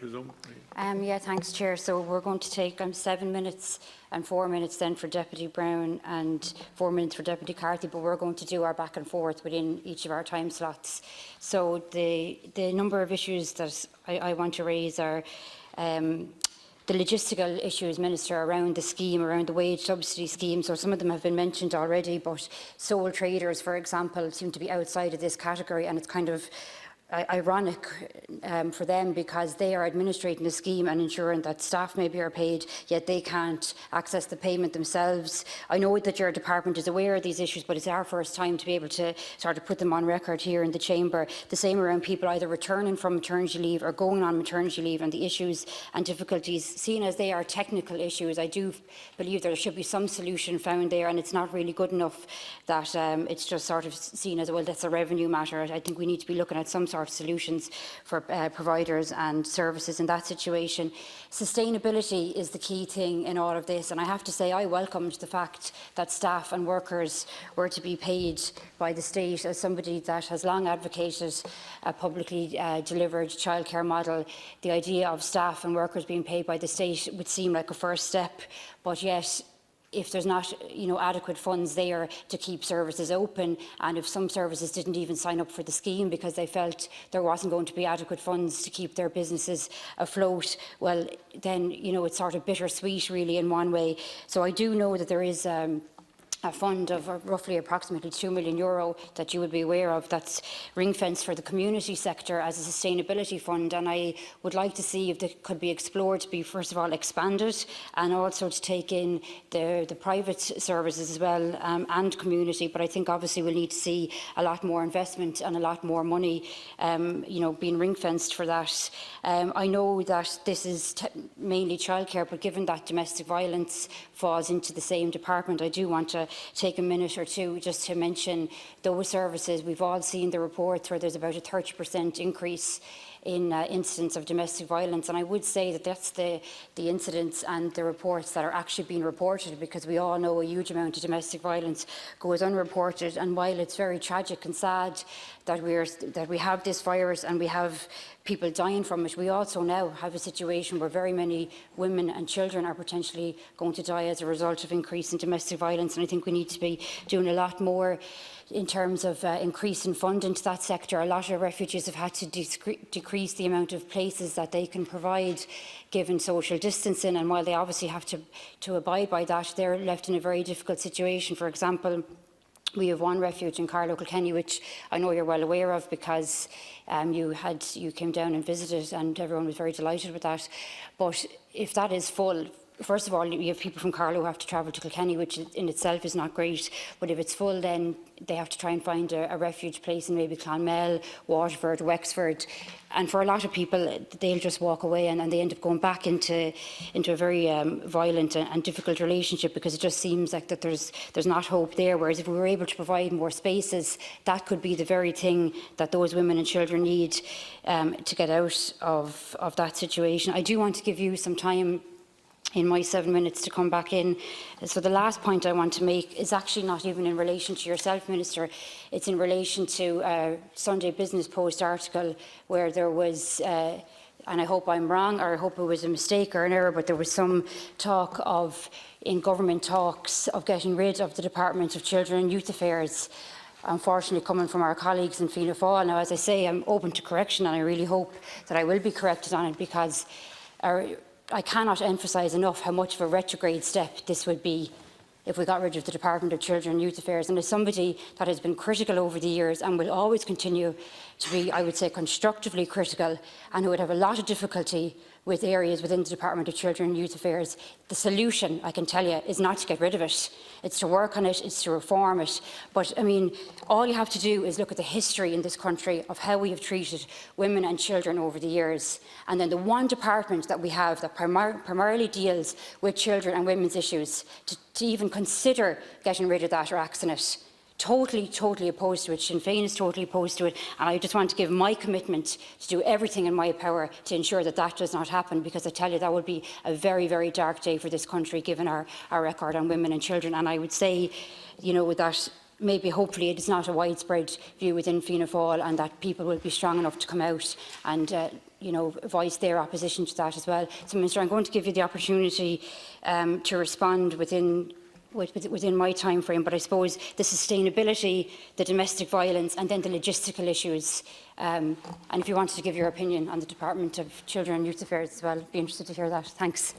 presume. Yeah, thanks, Chair. So we're going to take 7 minutes and 4 minutes then for Deputy Brown and 4 minutes for Deputy Carthy, but we're going to do our back and forth within each of our time slots. So the number of issues that I want to raise are the logistical issues, Minister, around the scheme, around the wage subsidy scheme. So some of them have been mentioned already, but sole traders, for example, seem to be outside of this category, and it's kind of ironic for them because they are administrating the scheme and ensuring that staff maybe are paid, yet they can't access the payment themselves. I know that your department is aware of these issues, but it's our first time to be able to sort of put them on record here in the chamber. The same around people either returning from maternity leave or going on maternity leave, and the issues and difficulties, seen as they are technical issues. I do believe there should be some solution found there, and it's not really good enough that it's just sort of seen as, well, that's a revenue matter. I think we need to be looking at some sort of solutions for providers and services in that situation. Sustainability is the key thing in all of this, and I have to say I welcomed the fact that staff and workers were to be paid by the state. As somebody that has long advocated a publicly delivered childcare model, the idea of staff and workers being paid by the state would seem like a first step, but yet if there's not, adequate funds there to keep services open, and if some services didn't even sign up for the scheme because they felt there wasn't going to be adequate funds to keep their businesses afloat, well, then, it's sort of bittersweet really in one way. So I do know that there is a fund of roughly approximately €2 million that you would be aware of that's ring-fenced for the community sector as a sustainability fund, and I would like to see if it could be explored to be, first of all, expanded, and also to take in the private services as well, and community. But I think obviously we'll need to see a lot more investment and a lot more money being ring-fenced for that. I know that this is mainly childcare, but given that domestic violence falls into the same department, I do want to take a minute or two just to mention those services. We've all seen the reports where there's about a 30% increase in incidents of domestic violence, and I would say that that's the incidents and the reports that are actually being reported, because we all know a huge amount of domestic violence goes unreported. And while it's very tragic and sad that we have this virus and we have people dying from it, we also now have a situation where very many women and children are potentially going to die as a result of increase in domestic violence, and I think we need to be doing a lot more in terms of increasing funding to that sector. A lot of refugees have had to decrease the amount of places that they can provide given social distancing, and while they obviously have to abide by that, they're left in a very difficult situation. For example, we have one refuge in Carlow, Kilkenny, which I know you're well aware of because you came down and visited, and everyone was very delighted with that. But if that is full, first of all, you have people from Carlow who have to travel to Kilkenny, which in itself is not great. But if it's full, then they have to try and find a refuge place in maybe Clonmel, Waterford, Wexford. And for a lot of people, they'll just walk away, and they end up going back into a very violent and difficult relationship, because it just seems like that there's not hope there. Whereas if we were able to provide more spaces, that could be the very thing that those women and children need to get out of that situation. I do want to give you some time in my 7 minutes to come back in. So the last point I want to make is actually not even in relation to yourself, Minister. It's in relation to a Sunday Business Post article where there was, and I hope I'm wrong, or I hope it was a mistake or an error, but there was some talk of, in government talks, of getting rid of the Department of Children and Youth Affairs, unfortunately coming from our colleagues in Fianna Fáil. Now, as I say, I'm open to correction, and I really hope that I will be corrected on it, because I cannot emphasise enough how much of a retrograde step this would be if we got rid of the Department of Children and Youth Affairs. And as somebody that has been critical over the years and will always continue to be, I would say, constructively critical, and who would have a lot of difficulty with areas within the Department of Children and Youth Affairs, the solution, I can tell you, is not to get rid of it. It's to work on it, it's to reform it. But, I mean, all you have to do is look at the history in this country of how we have treated women and children over the years. And then the one department that we have that primarily deals with children and women's issues, to even consider getting rid of that or axing it. Totally opposed to it. Sinn Féin is totally opposed to it, and I just want to give my commitment to do everything in my power to ensure that that does not happen, because I tell you that would be a very, very dark day for this country given our record on women and children. And I would say, that maybe hopefully it is not a widespread view within Fianna Fáil, and that people will be strong enough to come out and voice their opposition to that as well. So, Minister, I'm going to give you the opportunity to respond within my time frame, but I suppose the sustainability, the domestic violence, and then the logistical issues. And if you wanted to give your opinion on the Department of Children and Youth Affairs as well, I'd be interested to hear that. Thanks.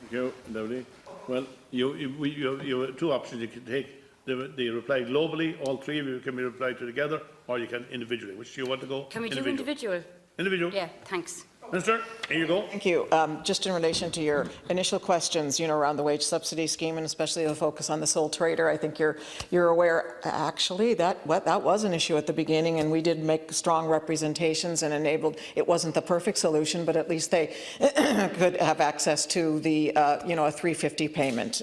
Thank you, Dáil. Well, you have two options. You can take the reply globally, all three of you can be replied to together, or you can individually. Which do you want to go? Can we do individual? Individual? Yeah, thanks. Minister, here you go. Thank you. Just in relation to your initial questions, around the wage subsidy scheme, and especially the focus on the sole trader, I think you're aware, actually, that was an issue at the beginning, and we did make strong representations and enabled. It wasn't the perfect solution, but at least they could have access to the a 350 payment,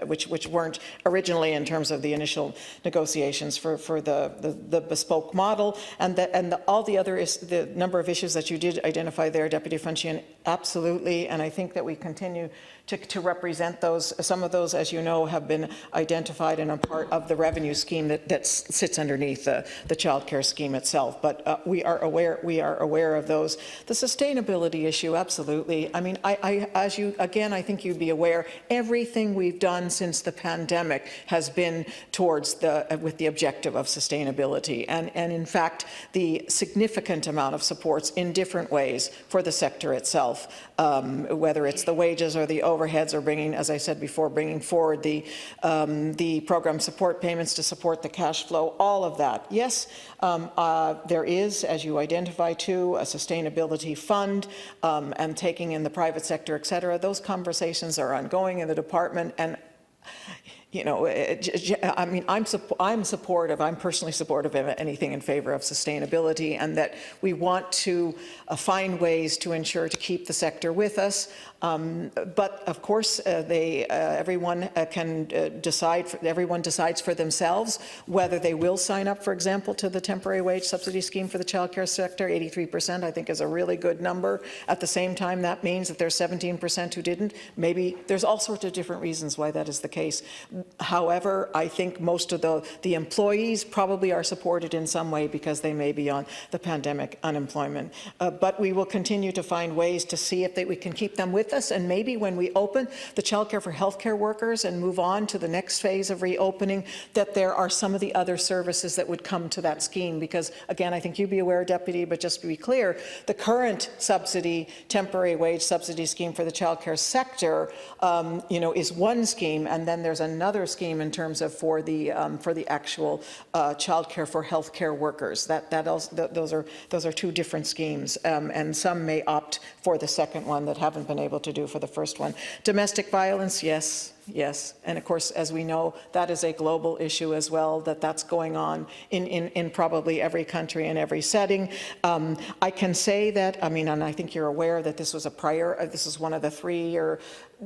which weren't originally in terms of the initial negotiations for the bespoke model, and all the other the number of issues that you did identify there, Deputy Funchion, absolutely, and I think that we continue to represent those. Some of those, as you know, have been identified and are part of the revenue scheme that sits underneath the childcare scheme itself. But we are aware of those. The sustainability issue, absolutely. I mean, I think you'd be aware, everything we've done since the pandemic has been towards with the objective of sustainability, and in fact, the significant amount of supports in different ways for the sector itself, whether it's the wages or the overheads, or bringing, as I said before, bringing forward the program support payments to support the cash flow, all of that. Yes, there is, as you identify too, a sustainability fund, and taking in the private sector, etc. Those conversations are ongoing in the department, and I mean, I'm supportive. I'm personally supportive of anything in favour of sustainability, and that we want to find ways to ensure to keep the sector with us. But of course, everyone can decide. Everyone decides for themselves whether they will sign up, for example, to the temporary wage subsidy scheme for the childcare sector. 83%, I think, is a really good number. At the same time, that means that there's 17% who didn't. Maybe there's all sorts of different reasons why that is the case. However, I think most of the employees probably are supported in some way because they may be on the pandemic unemployment. But we will continue to find ways to see if we can keep them with us, and maybe when we open the childcare for healthcare workers and move on to the next phase of reopening, that there are some of the other services that would come to that scheme. Because again, I think you'd be aware, Deputy, but just to be clear, the current subsidy, temporary wage subsidy scheme for the childcare sector, is one scheme, and then there's another scheme in terms of for the actual childcare for healthcare workers. Those are two different schemes, and some may opt for the second one that haven't been able to do for the first one. Domestic violence, yes. Yes, and of course, as we know, that is a global issue as well, that's going on in probably every country and every setting. I can say that, I mean, and I think you're aware that this was this is one of the 3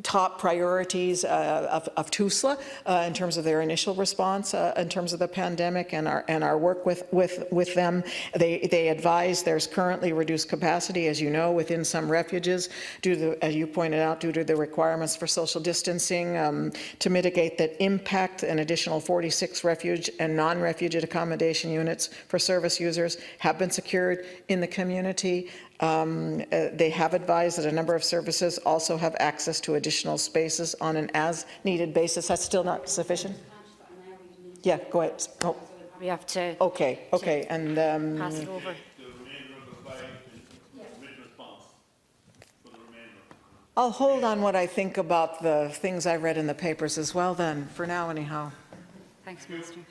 top priorities of TUSLA in terms of their initial response in terms of the pandemic, and our work with them. They advise there's currently reduced capacity, as you know, within some refuges, as you pointed out, due to the requirements for social distancing. To mitigate that impact, an additional 46 refuge and non-refuge accommodation units for service users have been secured in the community. They have advised that a number of services also have access to additional spaces on an as-needed basis. That's still not sufficient? Yeah, go ahead. Oh. We have to. Okay, and pass it over. I'll hold on what I think about the things I read in the papers as well then, for now anyhow. Thanks, Minister.